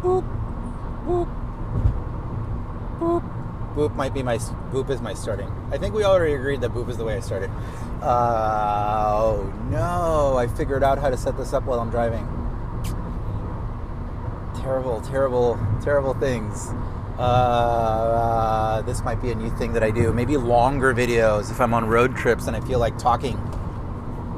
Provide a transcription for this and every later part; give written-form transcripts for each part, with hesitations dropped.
Boop, boop, boop. Boop is my starting. I think we already agreed that boop is the way I started. Oh no, I figured out how to set this up while I'm driving. Terrible things. This might be a new thing that I do. Maybe longer videos if I'm on road trips and I feel like talking.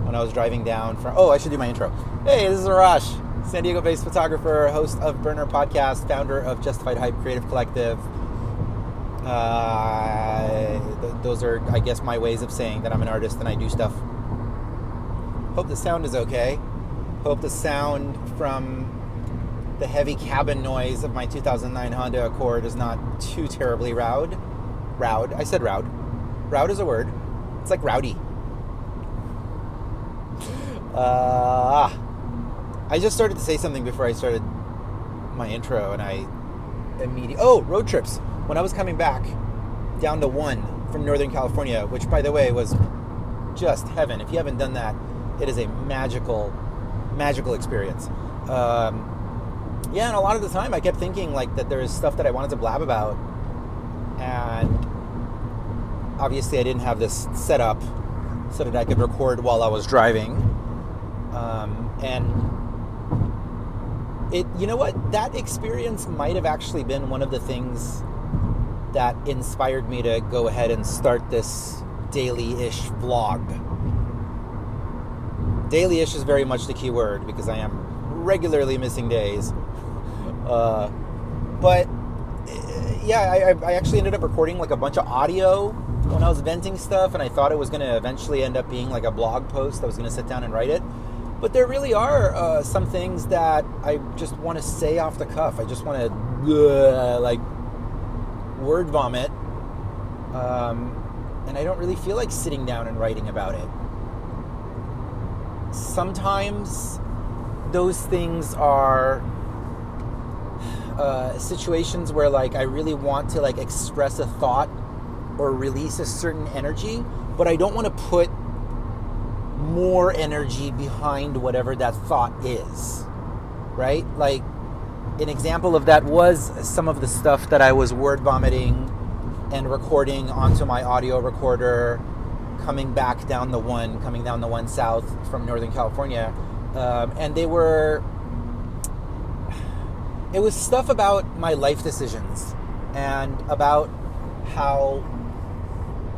When I was driving down from... Oh, I should do my intro. Hey, this is Arash, San Diego-based photographer, host of Burner Podcast, founder of Justified Hype Creative Collective. Those are, I guess, my ways of saying that I'm an artist and I do stuff. Hope the sound is okay. Hope the sound from the heavy cabin noise of my 2009 Honda Accord is not too terribly rowd. Rowd. I said rowd. Rowd is a word. It's like rowdy. I just started to say something before I started my intro, and I immediately... Oh, road trips. When I was coming back down to 1 from Northern California, which, by the way, was just heaven. If you haven't done that, it is a magical experience. Yeah, and a lot of the time I kept thinking like that there is stuff that I wanted to blab about, and obviously I didn't have this set up so that I could record while I was driving. And it, you know what? That experience might have actually been one of the things that inspired me to go ahead and start this daily-ish vlog. Daily-ish is very much the key word because I am regularly missing days. But yeah, I actually ended up recording like a bunch of audio when I was venting stuff, and I thought it was going to eventually end up being like a blog post. I was going to sit down and write it. But there really are some things that I just want to say off the cuff. I just want to like word vomit. And I don't really feel like sitting down and writing about it. Sometimes those things are situations where like I really want to like express a thought or release a certain energy, but I don't want to put more energy behind whatever that thought is, right? Like an example of that was some of the stuff that I was word vomiting and recording onto my audio recorder coming down the one south from Northern California. And it was stuff about my life decisions and about how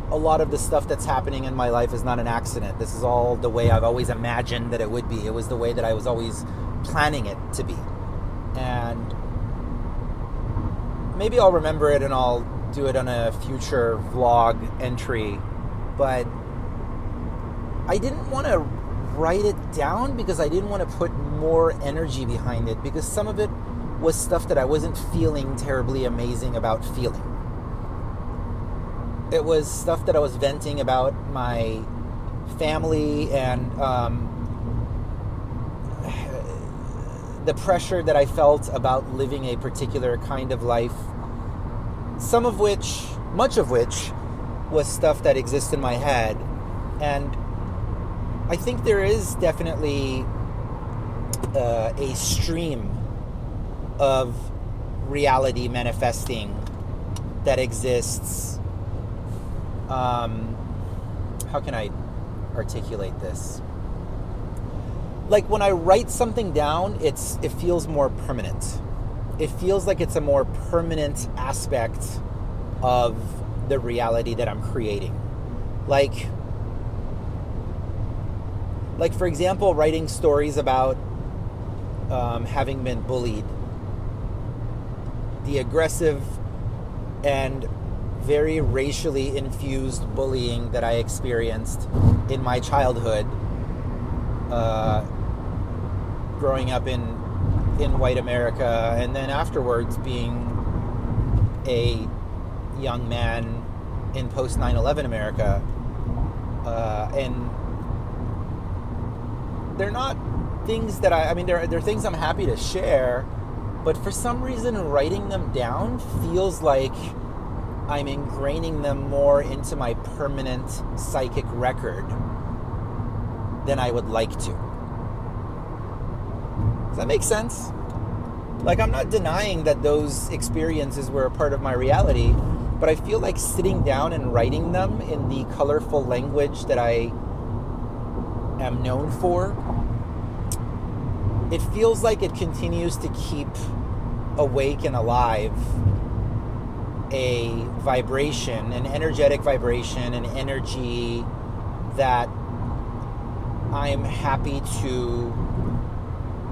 a lot of the stuff that's happening in my life is not an accident. This is all the way I've always imagined that it would be. It was the way that I was always planning it to be. And maybe I'll remember it and I'll do it on a future vlog entry. But I didn't want to write it down because I didn't want to put more energy behind it, because some of it was stuff that I wasn't feeling terribly amazing about feeling. It was stuff that I was venting about my family and the pressure that I felt about living a particular kind of life, much of which was stuff that exists in my head. And I think there is definitely a stream of reality manifesting that exists. How can I articulate this? Like when I write something down, it feels more permanent. It feels like it's a more permanent aspect of the reality that I'm creating. Like for example, writing stories about having been bullied. The aggressive and very racially infused bullying that I experienced in my childhood, growing up in white America, and then afterwards being a young man in post 9/11 America. And they're not things that they're things I'm happy to share, but for some reason writing them down feels like I'm ingraining them more into my permanent psychic record than I would like to. Does that make sense? Like, I'm not denying that those experiences were a part of my reality, but I feel like sitting down and writing them in the colorful language that I am known for, it feels like it continues to keep awake and alive a vibration, an energetic vibration, an energy that I'm happy to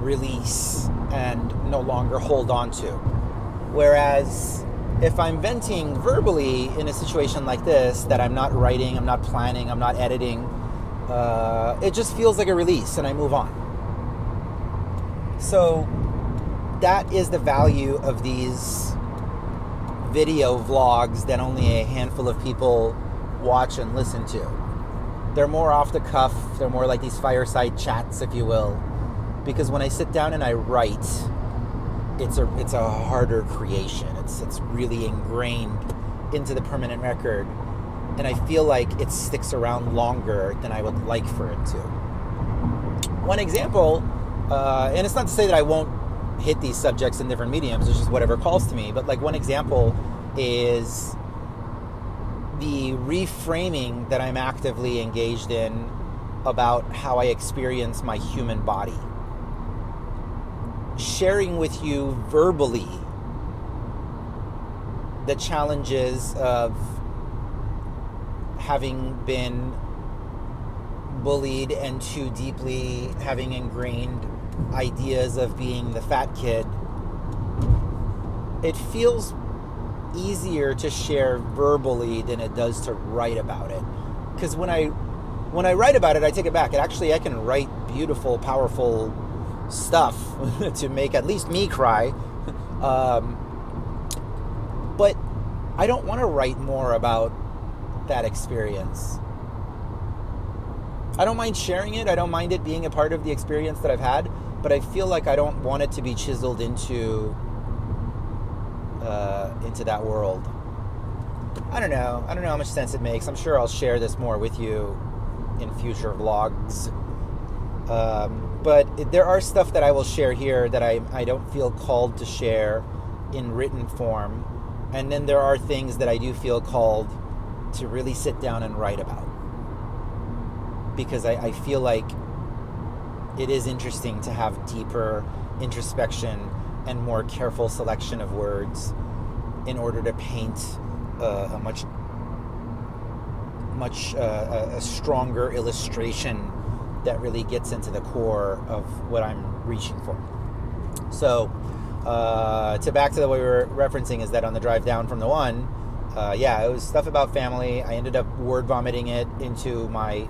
release and no longer hold on to. Whereas if I'm venting verbally in a situation like this, that I'm not writing, I'm not planning, I'm not editing, it just feels like a release and I move on. So that is the value of these video vlogs that only a handful of people watch and listen to. They're more off the cuff. They're more like these fireside chats, if you will. Because when I sit down and I write, it's a harder creation. It's really ingrained into the permanent record. And I feel like it sticks around longer than I would like for it to. One example, and it's not to say that I won't hit these subjects in different mediums, it's just whatever calls to me, but like one example is the reframing that I'm actively engaged in about how I experience my human body. Sharing with you verbally the challenges of having been bullied and too deeply having ingrained ideas of being the fat kid. It feels easier to share verbally than it does to write about it. Because when I write about it, I take it back. I can write beautiful, powerful stuff to make at least me cry. But I don't want to write more about that experience. I don't mind sharing it. I don't mind it being a part of the experience that I've had, but I feel like I don't want it to be chiseled into that world. I don't know how much sense it makes. I'm sure I'll share this more with you in future vlogs. But there are stuff that I will share here that I don't feel called to share in written form. And then there are things that I do feel called to really sit down and write about. Because I feel like it is interesting to have deeper introspection and more careful selection of words in order to paint a much stronger illustration that really gets into the core of what I'm reaching for. So, back to the way we were referencing is that on the drive down from the one, it was stuff about family. I ended up word vomiting it into my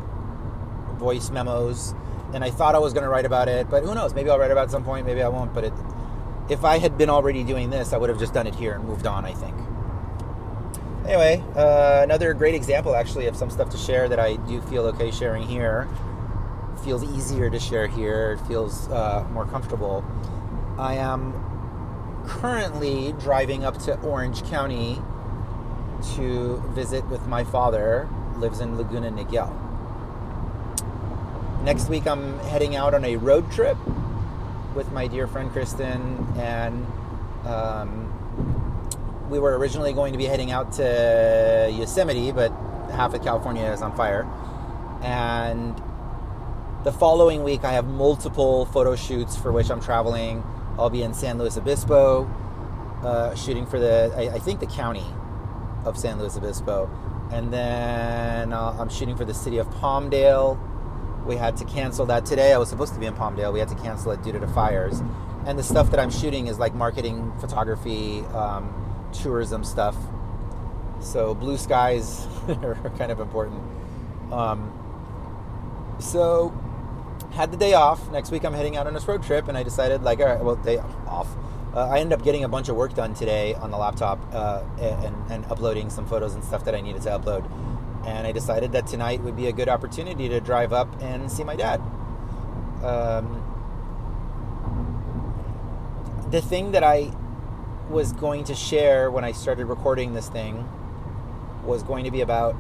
voice memos, and I thought I was going to write about it, but who knows? Maybe I'll write about it at some point, maybe I won't, but if I had been already doing this, I would have just done it here and moved on, I think. Anyway, another great example, actually, of some stuff to share that I do feel okay sharing here. It feels easier to share here. It feels more comfortable. I am currently driving up to Orange County to visit with my father, who lives in Laguna Niguel. Next week, I'm heading out on a road trip with my dear friend Kristen, and we were originally going to be heading out to Yosemite, but half of California is on fire. And the following week, I have multiple photo shoots for which I'm traveling. I'll be in San Luis Obispo, shooting for I think the county of San Luis Obispo. And then I'm shooting for the city of Palmdale. We had to cancel that today. I was supposed to be in Palmdale. We had to cancel it due to the fires. And the stuff that I'm shooting is like marketing, photography, tourism stuff. So blue skies are kind of important. So had the day off. Next week I'm heading out on this road trip, and I decided day off. I ended up getting a bunch of work done today on the laptop and uploading some photos and stuff that I needed to upload. And I decided that tonight would be a good opportunity to drive up and see my dad. The thing that I was going to share when I started recording this thing was going to be about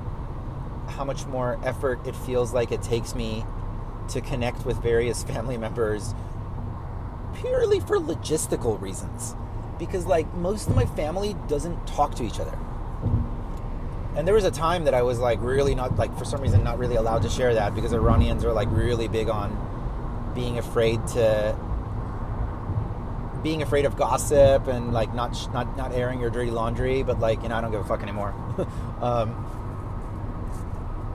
how much more effort it feels like it takes me to connect with various family members purely for logistical reasons. Because, like, most of my family doesn't talk to each other. And there was a time that I was, like, really not, like, for some reason not really allowed to share that, because Iranians are, like, really big on being afraid of gossip and, like, not airing your dirty laundry. But, like, I don't give a fuck anymore.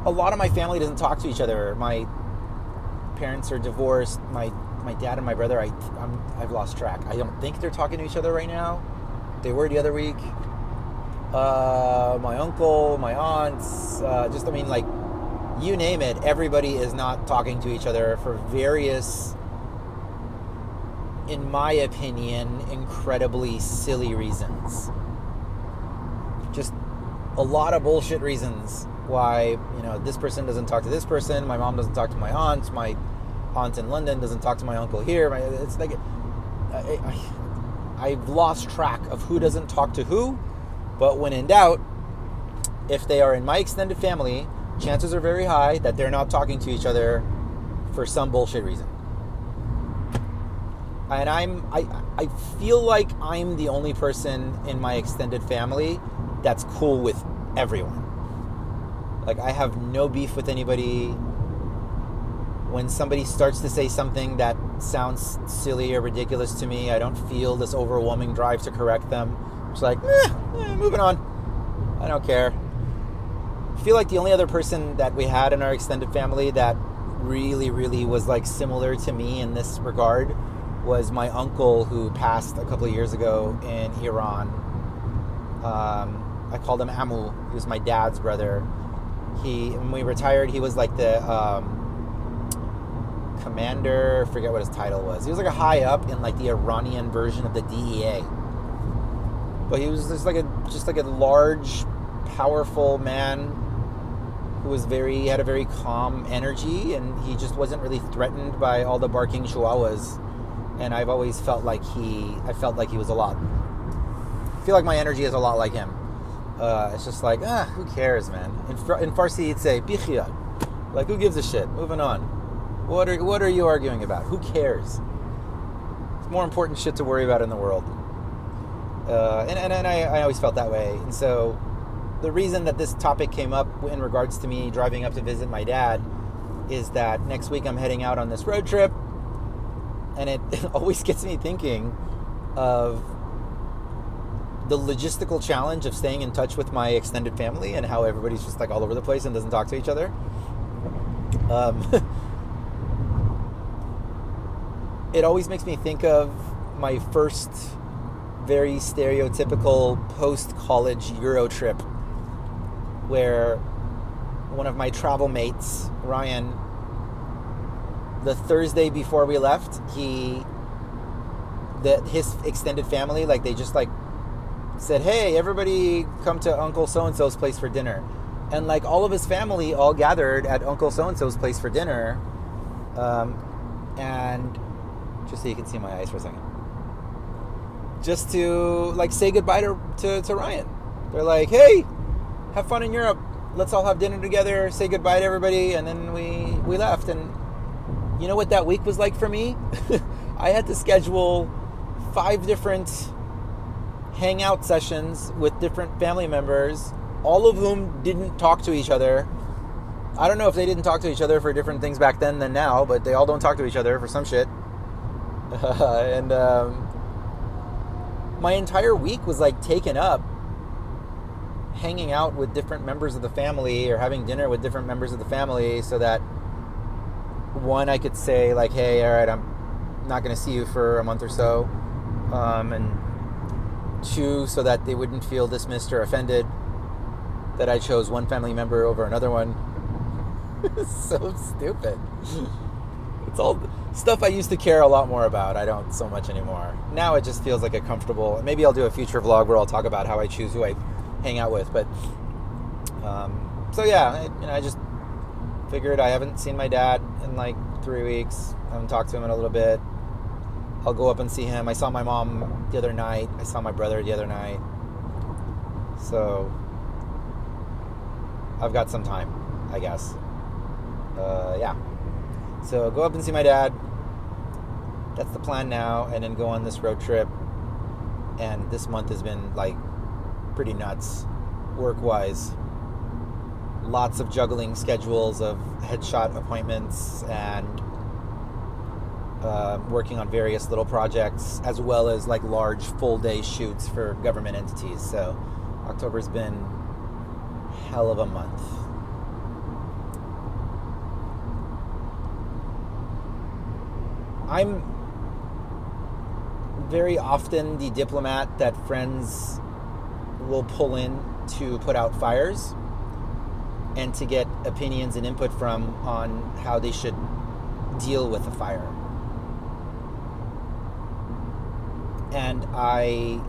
A lot of my family doesn't talk to each other. My parents are divorced. My dad and my brother, I've lost track. I don't think they're talking to each other right now. They were the other week. My uncle, my aunts, like, you name it, everybody is not talking to each other for various, in my opinion, incredibly silly reasons. Just a lot of bullshit reasons why, this person doesn't talk to this person, my mom doesn't talk to my aunt, my aunt in London doesn't talk to my uncle here. It's like, I've lost track of who doesn't talk to who. But when in doubt, if they are in my extended family, chances are very high that they're not talking to each other for some bullshit reason. And I feel like I'm the only person in my extended family that's cool with everyone. Like, I have no beef with anybody. When somebody starts to say something that sounds silly or ridiculous to me, I don't feel this overwhelming drive to correct them. It's like, moving on. I don't care. I feel like the only other person that we had in our extended family that really, really was, like, similar to me in this regard was my uncle, who passed a couple of years ago in Iran. I called him Amu. He was my dad's brother. When we retired, he was like the commander, I forget what his title was. He was like a high up in, like, the Iranian version of the DEA. But he was just like a large, powerful man who had a very calm energy, and he just wasn't really threatened by all the barking chihuahuas. And I've always felt like he was a lot. I feel like my energy is a lot like him. It's just like, who cares, man? In Farsi, you'd say, bikhiyat. Like, who gives a shit? Moving on. What are you arguing about? Who cares? There's more important shit to worry about in the world. And I always felt that way. And so the reason that this topic came up in regards to me driving up to visit my dad is that next week I'm heading out on this road trip. And it always gets me thinking of the logistical challenge of staying in touch with my extended family and how everybody's just, like, all over the place and doesn't talk to each other. It always makes me think of my first very stereotypical post-college Euro trip, where one of my travel mates, Ryan, the Thursday before we left, his extended family, like, they just, like, said, hey, everybody come to Uncle so-and-so's place for dinner. And, like, all of his family all gathered at Uncle so-and-so's place for dinner. And just so you can see my eyes for a second. Just to, like, say goodbye to Ryan. They're like, hey, have fun in Europe. Let's all have dinner together, say goodbye to everybody. And then we left. And you know what that week was like for me? I had to schedule 5 different hangout sessions with different family members, all of whom didn't talk to each other. I don't know if they didn't talk to each other for different things back then than now, but they all don't talk to each other for some shit. And my entire week was, like, taken up hanging out with different members of the family or having dinner with different members of the family, so that, one, I could say, like, hey, all right, I'm not going to see you for a month or so, and 2, so that they wouldn't feel dismissed or offended that I chose one family member over another one. It's so stupid. It's all stuff I used to care a lot more about. I don't so much anymore. Now it just feels like a comfortable... Maybe I'll do a future vlog where I'll talk about how I choose who I hang out with. But so yeah, I just figured I haven't seen my dad in like 3 weeks. I haven't talked to him in a little bit. I'll go up and see him. I saw my mom the other night. I saw my brother the other night. So I've got some time, I guess. Yeah. So go up and see my dad. That's the plan now, and then go on this road trip. And this month has been like pretty nuts, work-wise. Lots of juggling schedules of headshot appointments and working on various little projects, as well as like large full-day shoots for government entities. So October's been hell of a month. I'm very often the diplomat that friends will pull in to put out fires and to get opinions and input from on how they should deal with a fire. And I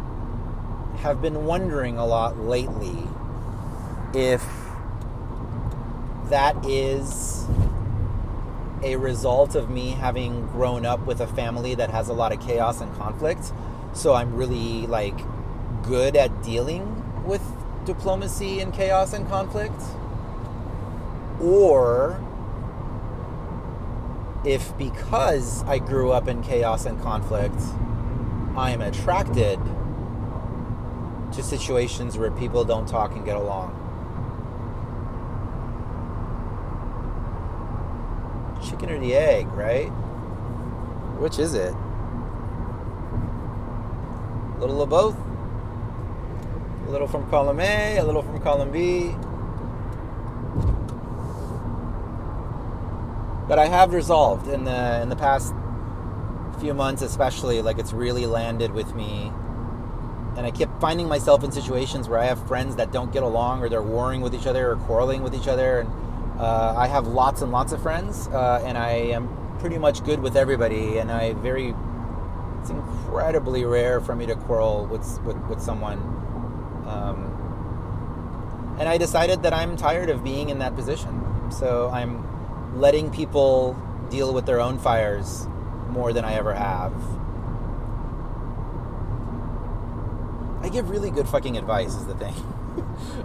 have been wondering a lot lately if that is a result of me having grown up with a family that has a lot of chaos and conflict. So I'm really like good at dealing with diplomacy and chaos and conflict. Or if because I grew up in chaos and conflict, I am attracted to situations where people don't talk and get along. Chicken or the egg, right? Which is it? A little of both? A little from column A, a little from column B. But I have resolved in the past few months especially, like it's really landed with me. And I kept finding myself in situations where I have friends that don't get along, or they're warring with each other or quarreling with each other. And I have lots and lots of friends, and I am pretty much good with everybody. And it's incredibly rare for me to quarrel with someone. And I decided that I'm tired of being in that position. So I'm letting people deal with their own fires more than I ever have. I give really good fucking advice is the thing.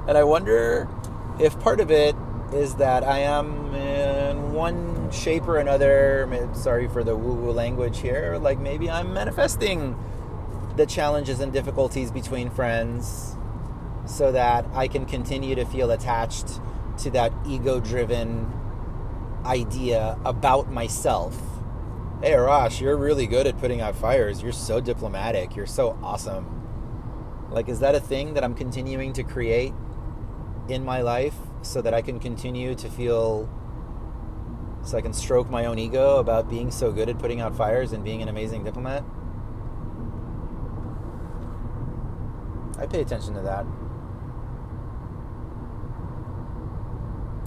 And I wonder if part of it is that I am in one shape or another, sorry for the woo-woo language here, like maybe I'm manifesting the challenges and difficulties between friends so that I can continue to feel attached to that ego-driven idea about myself. Hey Arash, you're really good at putting out fires. You're so diplomatic. You're so awesome. Like, is that a thing that I'm continuing to create in my life so that I can continue to feel, so I can stroke my own ego about being so good at putting out fires and being an amazing diplomat? I pay attention to that.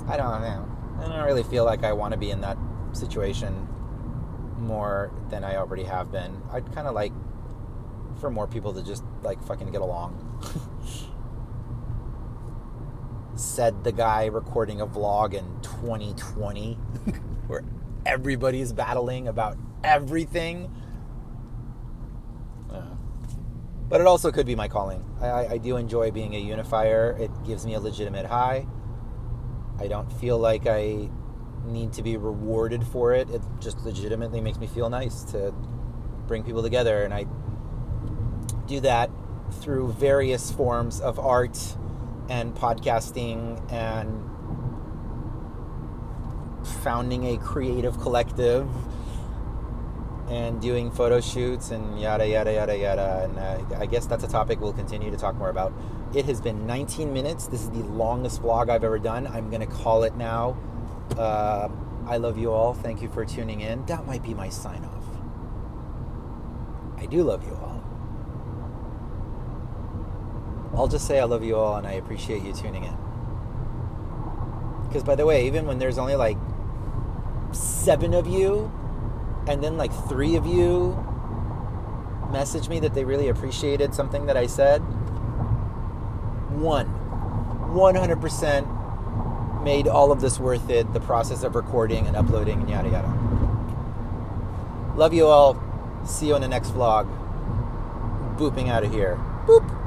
I don't know. I don't really feel like I want to be in that situation more than I already have been. I'd kind of like for more people to just like fucking get along. Said the guy recording a vlog in 2020 where everybody's battling about everything. But it also could be my calling. I do enjoy being a unifier. It gives me a legitimate high. I don't feel like I need to be rewarded for it. It just legitimately makes me feel nice to bring people together. And I do that through various forms of art and podcasting and founding a creative collective and doing photo shoots and yada, yada, yada, yada. And I guess that's a topic we'll continue to talk more about. It has been 19 minutes. This is the longest vlog I've ever done. I'm going to call it now. I love you all. Thank you for tuning in. That might be my sign off. I do love you all. I'll just say I love you all and I appreciate you tuning in. Because by the way, even when there's only like 7 of you and then like 3 of you message me that they really appreciated something that I said, 100% made all of this worth it, the process of recording and uploading and yada yada. Love you all. See you in the next vlog. Booping out of here. Boop.